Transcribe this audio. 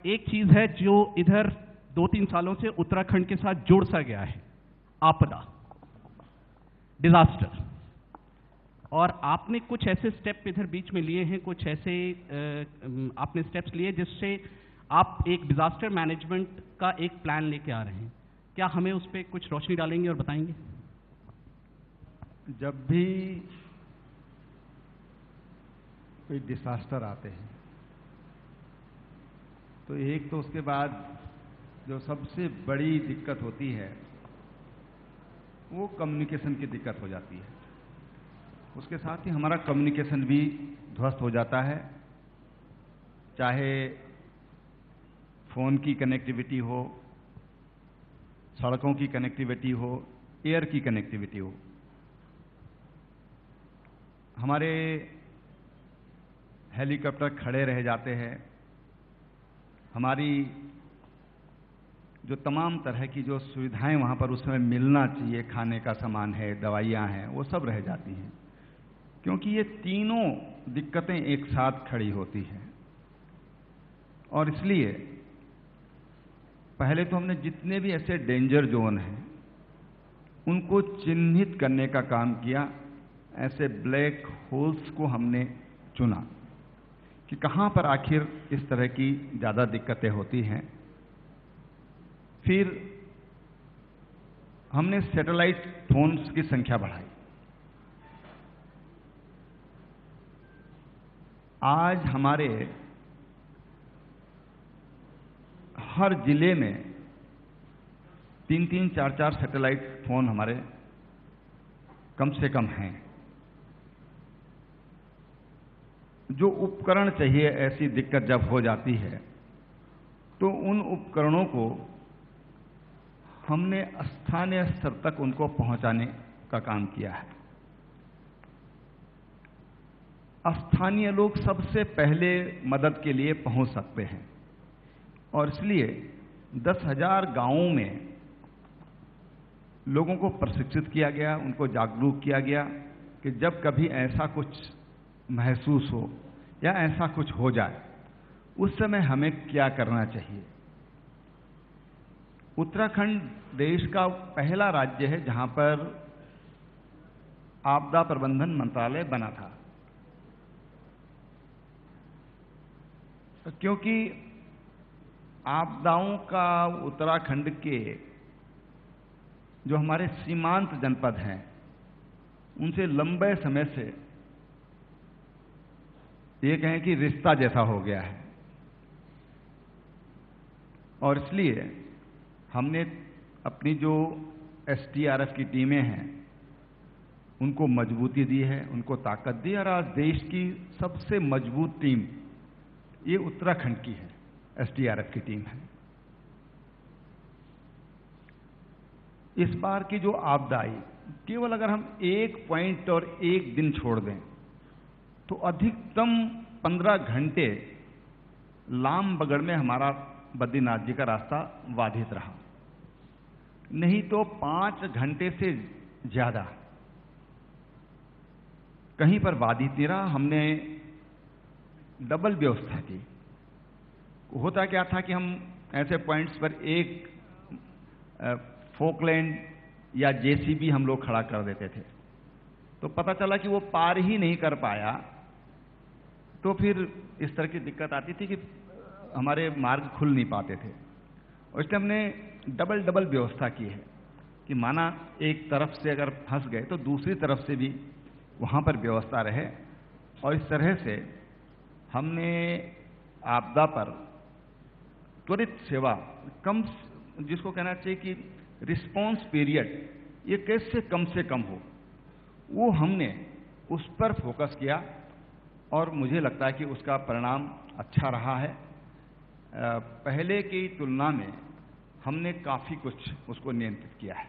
एक चीज है जो इधर 2-3 सालों से उत्तराखंड के साथ जुड़ सा गया है, आपदा, डिजास्टर। और आपने कुछ ऐसे स्टेप इधर बीच में लिए हैं, कुछ ऐसे आपने स्टेप्स लिए जिससे आप एक डिजास्टर मैनेजमेंट का एक प्लान लेके आ रहे हैं। क्या हमें उस पर कुछ रोशनी डालेंगे और बताएंगे? जब भी कोई डिजास्टर आते हैं तो एक तो उसके बाद जो सबसे बड़ी दिक्कत होती है वो कम्युनिकेशन की दिक्कत हो जाती है। उसके साथ ही हमारा कम्युनिकेशन भी ध्वस्त हो जाता है, चाहे फोन की कनेक्टिविटी हो, सड़कों की कनेक्टिविटी हो, एयर की कनेक्टिविटी हो। हमारे हेलीकॉप्टर खड़े रह जाते हैं, हमारी जो तमाम तरह की जो सुविधाएं वहां पर उस समय मिलना चाहिए, खाने का सामान है, दवाइयां हैं, वो सब रह जाती हैं, क्योंकि ये तीनों दिक्कतें एक साथ खड़ी होती हैं। और इसलिए पहले तो हमने जितने भी ऐसे डेंजर जोन हैं उनको चिन्हित करने का काम किया। ऐसे ब्लैक होल्स को हमने चुना कि कहां पर आखिर इस तरह की ज्यादा दिक्कतें होती हैं। फिर हमने सैटेलाइट फोन्स की संख्या बढ़ाई। आज हमारे हर जिले में 3-3, 4-4 सैटेलाइट फोन हमारे कम से कम हैं। जो उपकरण चाहिए ऐसी दिक्कत जब हो जाती है तो उन उपकरणों को हमने स्थानीय स्तर तक उनको पहुंचाने का काम किया है। स्थानीय लोग सबसे पहले मदद के लिए पहुंच सकते हैं और इसलिए 10,000 गांवों में लोगों को प्रशिक्षित किया गया, उनको जागरूक किया गया कि जब कभी ऐसा कुछ महसूस हो या ऐसा कुछ हो जाए उस समय हमें क्या करना चाहिए। उत्तराखंड देश का पहला राज्य है जहां पर आपदा प्रबंधन मंत्रालय बना था, क्योंकि आपदाओं का उत्तराखंड के जो हमारे सीमांत जनपद हैं उनसे लंबे समय से ये कहें कि रिश्ता जैसा हो गया है। और इसलिए हमने अपनी जो एसडीआरएफ की टीमें हैं उनको मजबूती दी है, उनको ताकत दी। और आज देश की सबसे मजबूत टीम ये उत्तराखंड की है, एसडीआरएफ की टीम है। इस बार की जो आपदा आई, केवल अगर हम एक पॉइंट और एक दिन छोड़ दें तो अधिकतम 15 घंटे लामबगड़ में हमारा बद्रीनाथ जी का रास्ता बाधित रहा, नहीं तो 5 घंटे से ज्यादा कहीं पर बाधित नहीं रहा। हमने डबल व्यवस्था की। होता क्या था कि हम ऐसे पॉइंट्स पर एक फोकलैंड या जेसीबी हम लोग खड़ा कर देते थे, तो पता चला कि वो पार ही नहीं कर पाया, तो फिर इस तरह की दिक्कत आती थी कि हमारे मार्ग खुल नहीं पाते थे। और इसलिए हमने डबल व्यवस्था की है कि माना एक तरफ से अगर फंस गए तो दूसरी तरफ से भी वहां पर व्यवस्था रहे। और इस तरह से हमने आपदा पर त्वरित सेवा कम, जिसको कहना चाहिए कि रिस्पॉन्स पीरियड ये कैसे कम से कम हो, वो हमने उस पर फोकस किया और मुझे लगता है कि उसका परिणाम अच्छा रहा है। पहले की तुलना में हमने काफी कुछ उसको नियंत्रित किया है।